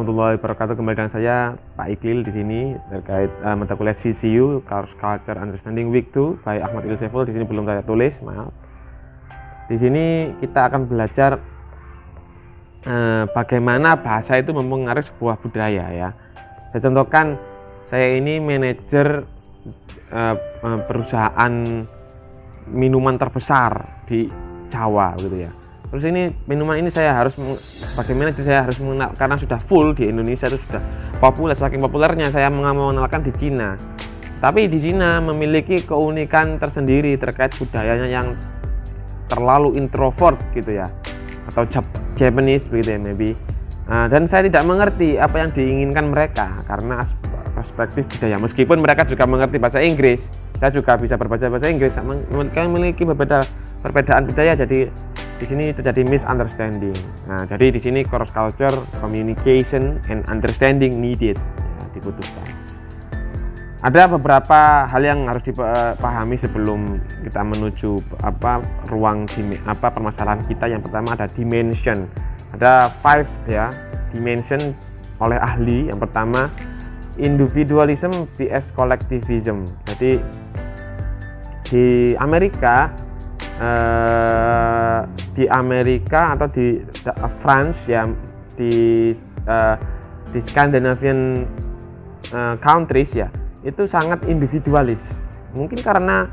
warahmatullahi wabarakatuh. Kembali dengan saya Pak Iqlil di sini terkait mata kuliah CCU Culture Understanding Week 2 by Ahmad Ilseful. Di sini belum saya tulis, maaf. Di sini kita akan belajar bagaimana bahasa itu mempengaruhi sebuah budaya ya. Saya contohkan, saya ini manajer perusahaan minuman terbesar di Jawa gitu ya. Terus ini minuman ini saya harus bagaimana saya harus mengenal, karena sudah full di Indonesia itu sudah populer, saking populernya saya mengenalkan di Cina. Tapi di Cina memiliki keunikan tersendiri terkait budayanya yang terlalu introvert gitu ya, atau Japanese begitu ya maybe. Dan saya tidak mengerti apa yang diinginkan mereka karena perspektif budaya. Meskipun mereka juga mengerti bahasa Inggris, saya juga bisa berbaca bahasa Inggris. Mereka memiliki perbedaan budaya, jadi di sini terjadi misunderstanding. Nah, jadi di sini cross culture communication and understanding needed, ya, dibutuhkan. Ada beberapa hal yang harus dipahami sebelum kita menuju ruang permasalahan kita. Yang pertama ada dimension. Ada 5 ya dimension oleh ahli. Yang pertama individualism vs collectivism. Jadi di Amerika atau di France ya, di Scandinavian countries ya, itu sangat individualis. Mungkin karena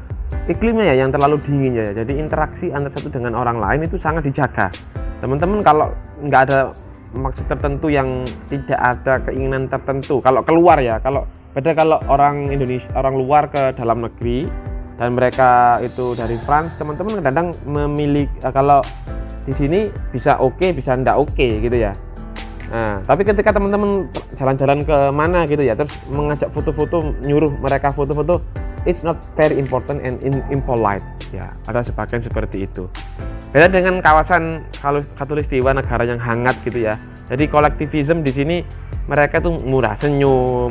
iklimnya ya yang terlalu dingin ya, jadi interaksi antara satu dengan orang lain itu sangat dijaga. Teman-teman kalau nggak ada maksud tertentu, yang tidak ada keinginan tertentu, kalau keluar ya, kalau beda kalau orang Indonesia, orang luar ke dalam negeri dan mereka itu dari France, teman-teman kadang memilih kalau di sini bisa oke, bisa ndak oke gitu ya. Nah, tapi ketika teman-teman jalan-jalan ke mana gitu ya, terus mengajak foto-foto, nyuruh mereka foto-foto, it's not very important and impolite ya. Ada sebagian seperti itu. Beda dengan kawasan khatulistiwa, negara yang hangat gitu ya. Jadi kolektivisme di sini mereka tuh murah senyum.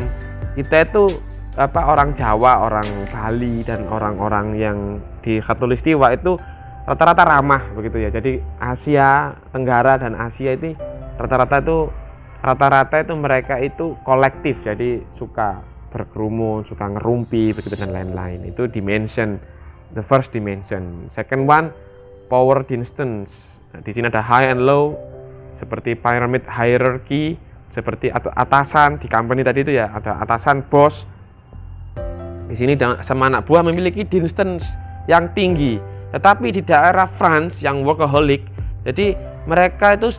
Kita itu orang Jawa, orang Bali dan orang-orang yang di khatulistiwa itu rata-rata ramah begitu ya. Jadi Asia Tenggara dan Asia itu rata-rata itu mereka itu kolektif, jadi suka berkerumun, suka ngerumpi begitu dan lain-lain. Itu dimension, the first dimension. Second one, power distance. Di sini ada high and low, seperti pyramid hierarchy, seperti atasan di company tadi itu ya, ada atasan, bos. Di sini sama anak buah memiliki distance yang tinggi. Tetapi di daerah France yang workaholic, jadi mereka itu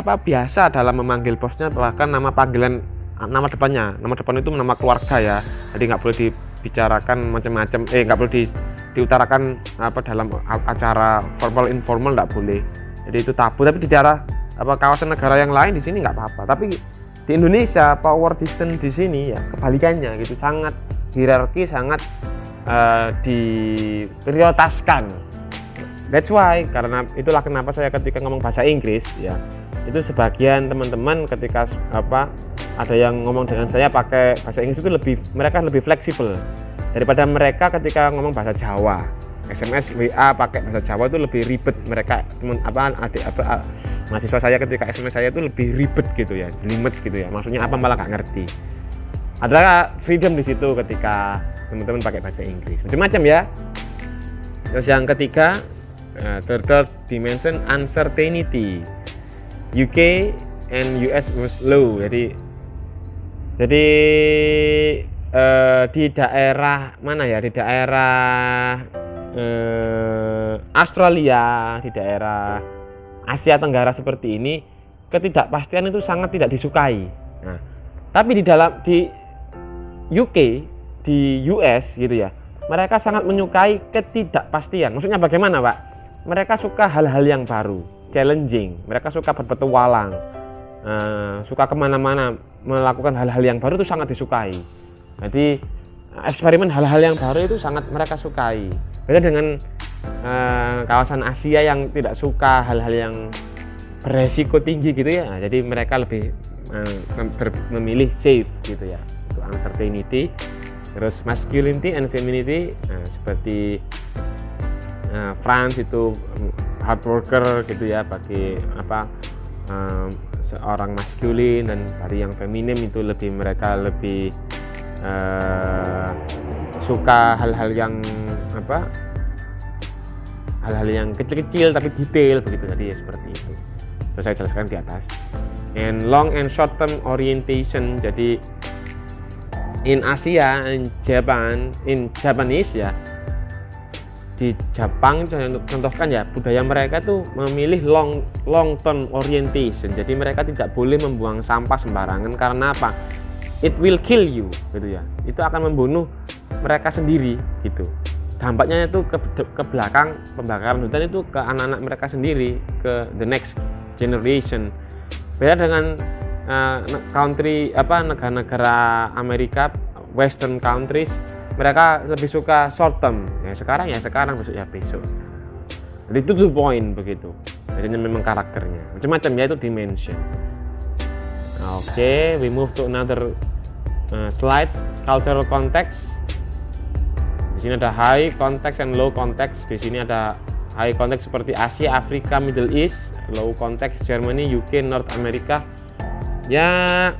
biasa dalam memanggil bosnya, bahkan nama depan itu nama keluarga ya. Jadi nggak boleh dibicarakan macam-macam, nggak boleh diutarakan dalam acara formal informal, nggak boleh. Jadi itu tabu. Tapi di daerah kawasan negara yang lain di sini nggak apa-apa. Tapi di Indonesia power distance di sini ya kebalikannya gitu, sangat hierarki, sangat diprioritaskan. That's why, karena itulah kenapa saya ketika ngomong bahasa Inggris ya, itu sebagian teman-teman ketika ada yang ngomong dengan saya pakai bahasa Inggris itu mereka lebih fleksibel daripada mereka ketika ngomong bahasa Jawa. SMS, WA pakai bahasa Jawa itu lebih ribet. Mereka mahasiswa saya ketika SMS saya itu lebih ribet gitu ya, jelimet gitu ya. Maksudnya apa malah nggak ngerti. Ada freedom di situ ketika teman-teman pakai bahasa Inggris. Macam-macam ya. Terus yang ketiga, third dimension uncertainty. UK and US was low. Jadi di daerah mana ya? Di daerah Australia, di daerah Asia Tenggara seperti ini, ketidakpastian itu sangat tidak disukai. Nah, tapi di UK, di US gitu ya, mereka sangat menyukai ketidakpastian. Maksudnya bagaimana, Pak? Mereka suka hal-hal yang baru, challenging. Mereka suka berpetualang, suka kemana-mana, melakukan hal-hal yang baru itu sangat disukai. Jadi eksperimen hal-hal yang baru itu sangat mereka sukai. Beda dengan kawasan Asia yang tidak suka hal-hal yang beresiko tinggi gitu ya. Nah, jadi mereka lebih memilih safe gitu ya. Itu uncertainty. Terus masculinity and femininity, seperti France itu hard worker gitu ya, bagi seorang maskulin, dan dari yang feminim itu mereka lebih suka hal-hal yang hal-hal yang kecil-kecil tapi detail begitu. Jadi ya seperti itu. Terus saya jelaskan di atas. And long and short term orientation. Jadi in Asia, in Japanese ya, di Jepang contohkan ya, budaya mereka tuh memilih long term orientation. Jadi mereka tidak boleh membuang sampah sembarangan. Karena apa? It will kill you gitu ya. Itu akan membunuh mereka sendiri gitu. Dampaknya itu ke belakang, pembakaran hutan itu ke anak-anak mereka sendiri, ke the next generation. Beda dengan negara-negara Amerika, Western countries, mereka lebih suka short term. Ya sekarang, besok ya besok. Jadi itu the point begitu. Jadi memang karakternya macam-macam ya, itu dimension. Oke, we move to another slide, cultural context. Di sini ada high context and low context. Di sini ada high context seperti Asia, Afrika, Middle East. Low context Germany, UK, North America. Ya,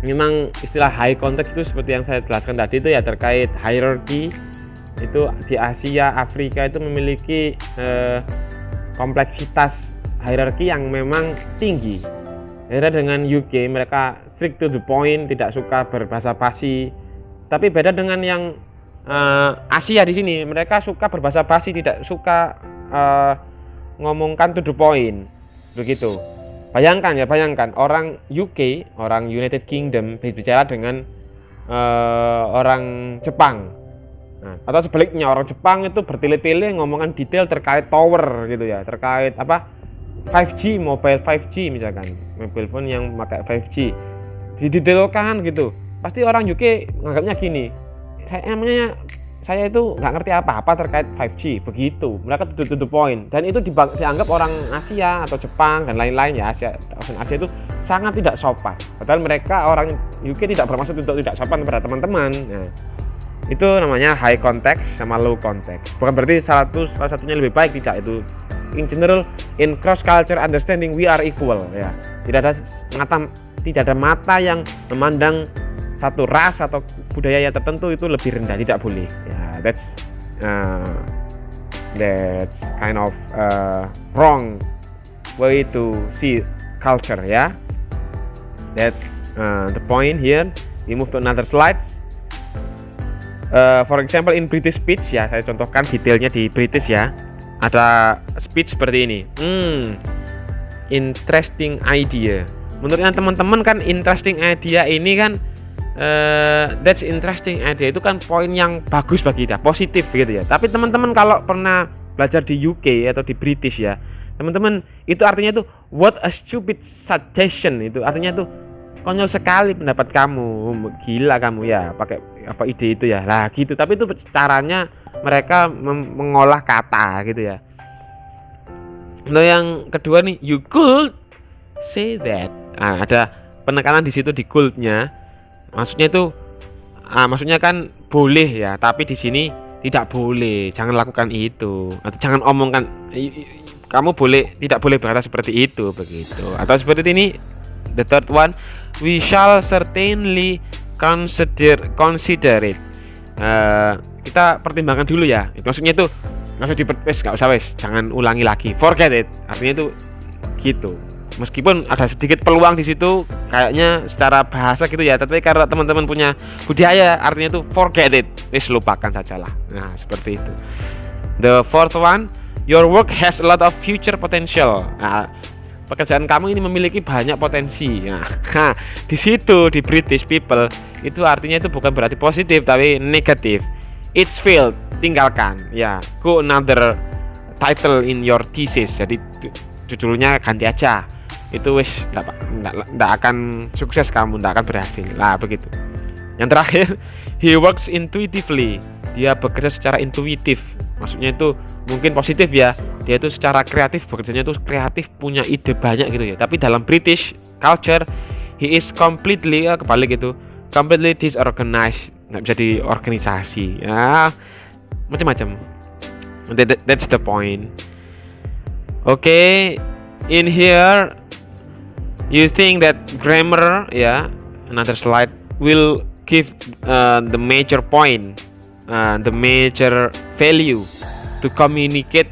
memang istilah high context itu seperti yang saya jelaskan tadi itu ya, terkait hierarchy. Itu di Asia, Afrika itu memiliki kompleksitas hierarki yang memang tinggi. Beda dengan UK, mereka strict to the point, tidak suka berbahasa basi. Tapi beda dengan yang Asia di sini, mereka suka berbahasa basi, tidak suka ngomongkan to the point. Begitu. Bayangkan orang UK, orang United Kingdom berbicara dengan orang Jepang. Nah, atau sebaliknya, orang Jepang itu bertele-tele ngomongkan detail terkait tower gitu ya, terkait 5G, mobile 5G misalkan, mobile phone yang pakai 5G didetailkan gitu. Pasti orang UK menganggapnya gini, saya itu nggak ngerti apa-apa terkait 5G begitu. Mereka to the point, dan itu dianggap orang Asia atau Jepang dan lain-lain ya, Asia itu sangat tidak sopan. Padahal mereka orang UK tidak bermaksud untuk tidak sopan kepada teman-teman. Nah, itu namanya high context sama low context. Bukan berarti salah satunya lebih baik, tidak. Itu in general, in cross culture understanding we are equal ya. Tidak ada mata yang memandang satu ras atau budaya yang tertentu itu lebih rendah, tidak boleh ya. That's kind of wrong way to see culture ya. That's the point here. We move to another slides. For example in British speech ya, saya contohkan detailnya di British ya. Ada speech seperti ini. Interesting idea. Menurut teman-teman kan interesting idea ini kan that's interesting idea itu kan poin yang bagus bagi kita, positif gitu ya. Tapi teman-teman kalau pernah belajar di UK atau di British ya, teman-teman, itu artinya tuh what a stupid suggestion. Itu artinya tuh konyol sekali pendapat kamu, gila kamu ya, pakai apa ide itu ya lah gitu. Tapi itu caranya mereka mengolah kata gitu ya. Nah, yang kedua nih, you could say that. Ada penekanan di situ di could-nya. Maksudnya itu maksudnya kan boleh ya, tapi di sini tidak boleh. Jangan lakukan itu, atau jangan omongkan, kamu tidak boleh berkata seperti itu begitu. Atau seperti ini, the third one, we shall certainly consider it. Kita pertimbangkan dulu ya. Maksudnya itu nggak usah jangan ulangi lagi, forget it. Artinya itu gitu. Meskipun ada sedikit peluang di situ kayaknya secara bahasa gitu ya, tapi karena teman-teman punya budaya, artinya itu forget it, lupakan sajalah. Nah, seperti itu. The fourth one, your work has a lot of future potential. Nah, pekerjaan kamu ini memiliki banyak potensi. Nah, di situ di British people itu artinya itu bukan berarti positif tapi negatif. It's failed, tinggalkan. Ya, go another title in your thesis. Jadi judulnya ganti aja. Itu enggak akan sukses, kamu enggak akan berhasil. Lah begitu. Yang terakhir, he works intuitively. Dia bekerja secara intuitif. Maksudnya itu mungkin positif ya. Dia itu secara kreatif, bekerjanya itu kreatif, punya ide banyak gitu ya. Tapi dalam British culture, he is completely completely disorganized. Nggak bisa diorganisasi. Ya, macam-macam. That's the point. Okay, in here You think that grammar, yeah, another slide, will give the major point, the major value to communicate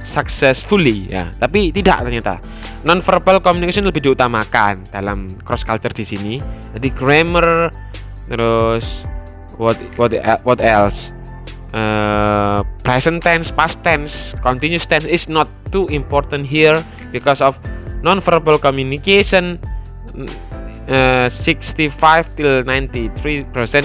successfully, ya. Tapi tidak, ternyata non-verbal communication lebih diutamakan dalam cross culture di sini. Jadi grammar, terus what else? Present tense, past tense, continuous tense is not too important here because of non-verbal communication. 65 till 93%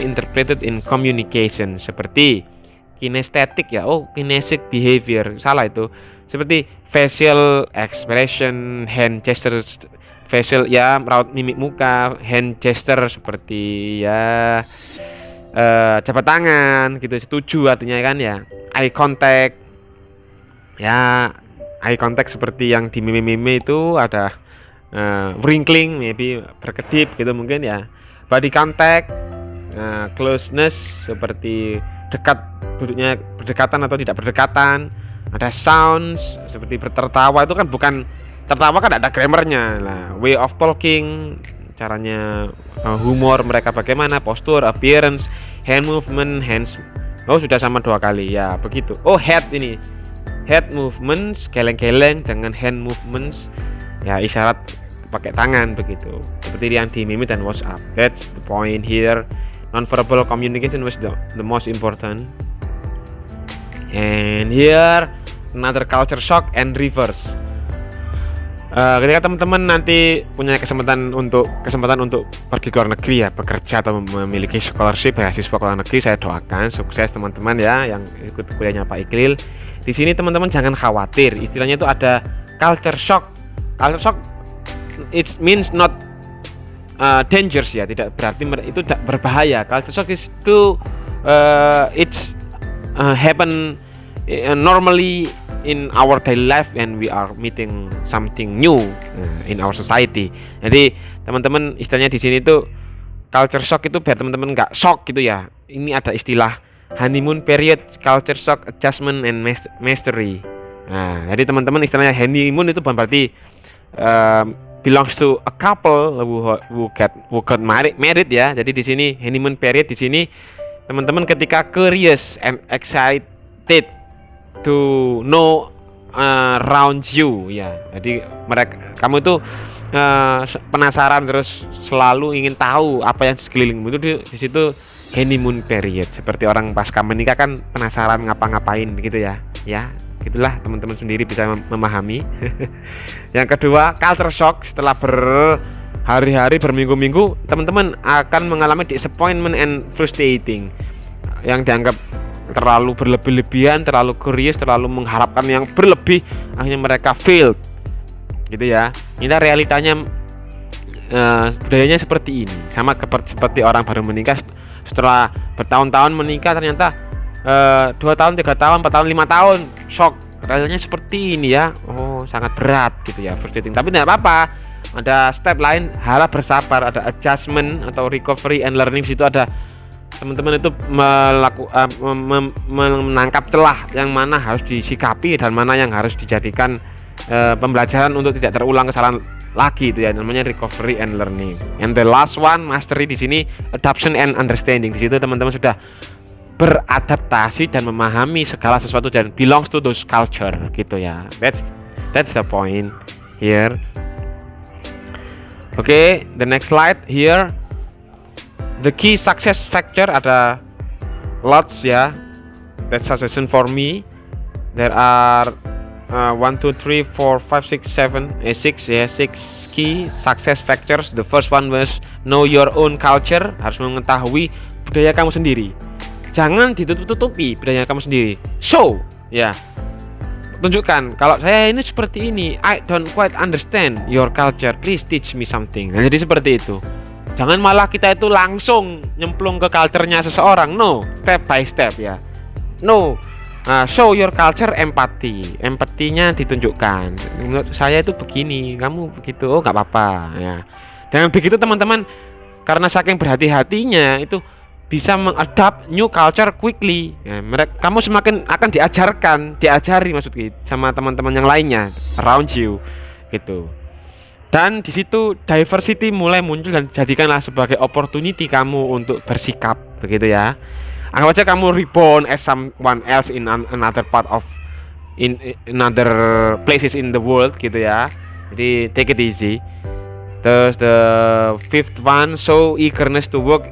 interpreted in communication, seperti kinestetik, ya. Oh, kinetic behavior, salah itu. Seperti facial expression, hand gestures, facial, ya, raut mimik muka, hand gesture, seperti ya jabat tangan gitu, setuju artinya kan, ya. Eye contact, ya, eye contact seperti yang di meme-meme itu ada wrinkling, maybe berkedip gitu mungkin, ya. Body contact, closeness seperti dekat, duduknya berdekatan atau tidak berdekatan. Ada sounds seperti tertawa, itu kan bukan tertawa, kan ada grammarnya lah. Way of talking, caranya, humor mereka bagaimana, postur, appearance, hand movement, hands. Oh, sudah sama 2 kali, ya, begitu. Oh, head ini, head movements, geleng-geleng dengan hand movements, ya, isyarat pakai tangan begitu, seperti yang di meme dan WhatsApp. That's the point here. Non-verbal communication was the most important. And here another culture shock and reverse. Ketika teman-teman nanti punya kesempatan untuk pergi ke luar negeri, ya, bekerja atau memiliki scholarship, beasiswa ke luar negeri, saya doakan sukses teman-teman, ya, yang ikut kuliahnya Pak Iqlil. Di sini teman-teman jangan khawatir, istilahnya itu ada culture shock. Culture shock, it means not dangerous, ya, tidak berarti itu tidak berbahaya. Culture shock is to it's happen normally in our daily life and we are meeting something new in our society. Jadi teman-teman, istilahnya di sini tuh culture shock itu biar teman-teman nggak shock gitu, ya. Ini ada istilah honeymoon period, culture shock, adjustment and mastery. Nah, jadi teman-teman, istilahnya honeymoon itu bukan berarti belongs to a couple who got married, ya. Jadi di sini honeymoon period di sini teman-teman ketika curious and excited to know around you, ya. Jadi kamu itu penasaran terus selalu ingin tahu apa yang di sekelilingmu, itu di situ honeymoon period. Seperti orang pasca menikah kan penasaran ngapa-ngapain gitu, ya. Ya, gitulah, teman-teman sendiri bisa memahami. Yang kedua, culture shock. Setelah berhari-hari, berminggu-minggu, teman-teman akan mengalami disappointment and frustrating, yang dianggap terlalu berlebih-lebihan, terlalu curious, terlalu mengharapkan yang berlebih, akhirnya mereka failed gitu, ya. Ini realitanya, budayanya seperti ini. Sama seperti orang baru menikah, setelah bertahun-tahun menikah ternyata 2 tahun, 3 tahun, 4 tahun, 5 tahun shock. Realitanya seperti ini, ya. Oh, sangat berat gitu, ya, frustrating. Tapi tidak apa-apa, ada step lain, harap bersabar, ada adjustment atau recovery and learning. Di situ ada teman-teman itu menangkap celah yang mana harus disikapi dan mana yang harus dijadikan pembelajaran untuk tidak terulang kesalahan lagi, itu, ya, namanya recovery and learning. And the last one, mastery, di sini adoption and understanding. Di situ teman-teman sudah beradaptasi dan memahami segala sesuatu dan belongs to those culture gitu, ya. That's the point here. Okay, the next slide here. The key success factor, ada lots, ya. That's suggestion for me. There are 1, 2, 3, 4, 5, 6, 7, 6 key success factors. The first one was know your own culture. Harus mengetahui budaya kamu sendiri. Jangan ditutup-tutupi budaya kamu sendiri. Show, ya. Tunjukkan, kalau saya ini seperti ini. I don't quite understand your culture. Please teach me something. Nah, jadi seperti itu. Jangan malah kita itu langsung nyemplung ke culture-nya seseorang. No, step by step, ya. No, show your culture empathy. Empatinya ditunjukkan. Menurut saya itu begini, kamu begitu. Oh, nggak apa-apa, ya. Dengan begitu teman-teman, karena saking berhati-hatinya itu bisa mengadapt new culture quickly, ya. Kamu semakin akan diajari maksudnya sama teman-teman yang lainnya around you gitu. Dan di situ diversity mulai muncul, dan jadikanlah sebagai opportunity kamu untuk bersikap, begitu ya. Anggap aja kamu reborn as someone else in another part of in another places in the world gitu ya. Jadi take it easy. Terus the fifth one, show eagerness to work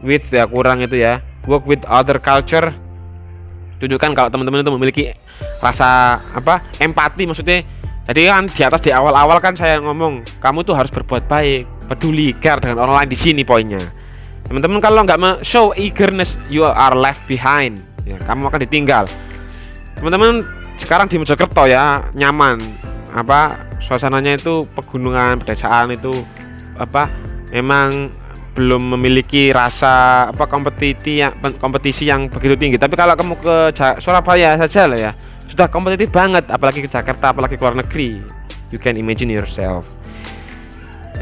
with, ya kurang itu ya, work with other culture. Tunjukkan kalau teman-teman itu memiliki rasa empati, maksudnya. Jadi kan di atas, di awal-awal kan saya ngomong kamu tuh harus berbuat baik, peduli, care dengan orang lain. Di sini poinnya. Teman-teman kalau nggak show eagerness, you are left behind. Ya, kamu akan ditinggal. Teman-teman sekarang di Mojokerto ya, nyaman. Suasananya itu pegunungan, pedesaan itu memang belum memiliki rasa kompetisi yang begitu tinggi. Tapi kalau kamu ke Surabaya saja lah ya, sudah kompetitif banget, apalagi ke Jakarta, apalagi ke luar negeri. You can imagine yourself.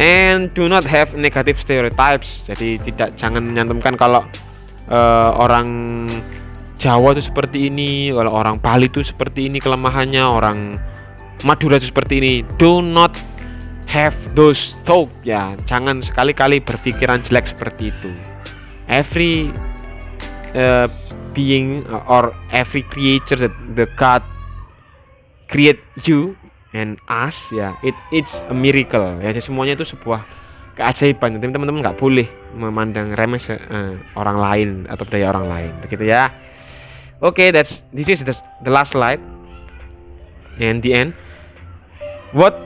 And do not have negative stereotypes. Jadi jangan menyantumkan kalau orang Jawa itu seperti ini, kalau orang Bali itu seperti ini kelemahannya, orang Madura itu seperti ini. Do not have those thought ya. Jangan sekali-kali berpikiran jelek seperti itu. Every being or every creature that the God create you and us ya, it's a miracle ya. Jadi semuanya itu sebuah keajaiban. Jadi teman-teman nggak boleh memandang remeh orang lain atau budaya orang lain, begitu ya. Oke, this is the last slide and the end. What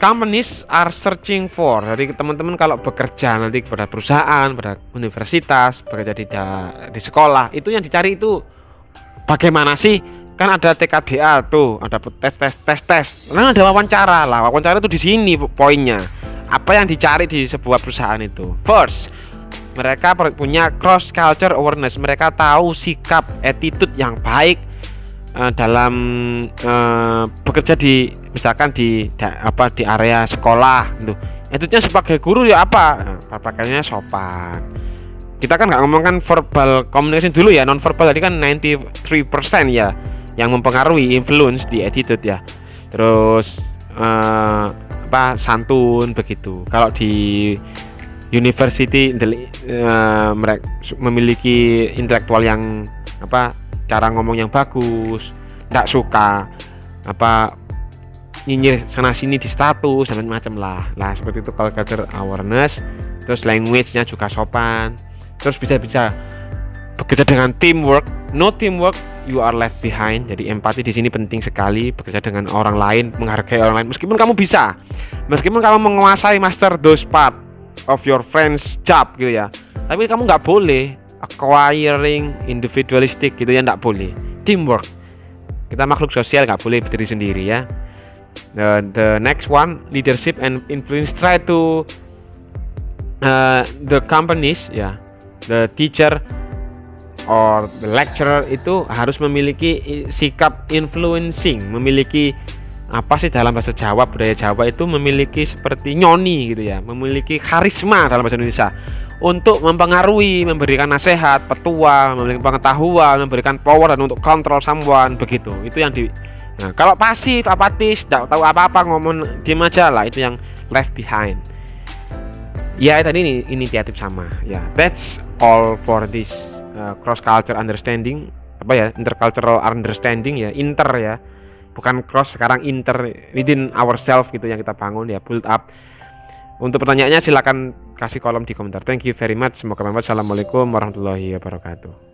companies are searching for. Jadi teman-teman kalau bekerja nanti pada perusahaan, pada universitas, bekerja di sekolah, itu yang dicari itu bagaimana sih? Kan ada TKDA tuh, ada tes. Nah, ada wawancara lah. Wawancara itu di sini poinnya. Apa yang dicari di sebuah perusahaan itu? First, mereka punya cross culture awareness. Mereka tahu sikap, attitude yang baik dalam bekerja misalkan di area sekolah gitu. Attitude-nya sebagai guru ya pakaiannya sopan. Kita kan nggak ngomongkan verbal communication dulu ya, non verbal tadi kan 93% ya yang mempengaruhi influence di attitude ya. Terus santun begitu. Kalau di university mereka memiliki intelektual yang cara ngomong yang bagus, nggak suka nyinyir sana sini di status dan macam lah seperti itu. Kalau culture awareness, terus language-nya juga sopan, terus bisa bekerja dengan teamwork. No teamwork, you are left behind. Jadi empati di sini penting sekali, bekerja dengan orang lain, menghargai orang lain. Meskipun kamu menguasai master those part of your friend's job gitu ya, tapi kamu nggak boleh acquiring individualistic gitu ya, nggak boleh. Teamwork, kita makhluk sosial, nggak boleh berdiri sendiri ya. The next one, leadership and influence. Try to the companies ya, the teacher or the lecturer itu harus memiliki sikap influencing, memiliki dalam bahasa Jawa, budaya Jawa itu memiliki seperti nyoni gitu ya, memiliki karisma dalam bahasa Indonesia untuk mempengaruhi, memberikan nasihat, petua, memberikan pengetahuan, memberikan power dan untuk kontrol someone begitu. Itu yang kalau pasif, apatis, tidak tahu apa-apa, ngomong diam aja lah, itu yang left behind. Ya tadi ini inisiatif sama ya. That's all for this cross culture understanding, intercultural understanding ya, inter ya. Bukan cross, sekarang inter, within ourselves gitu yang kita bangun ya, build up. Untuk pertanyaannya silakan kasih kolom di komentar. Thank you very much. Semoga bermanfaat. Assalamualaikum warahmatullahi wabarakatuh.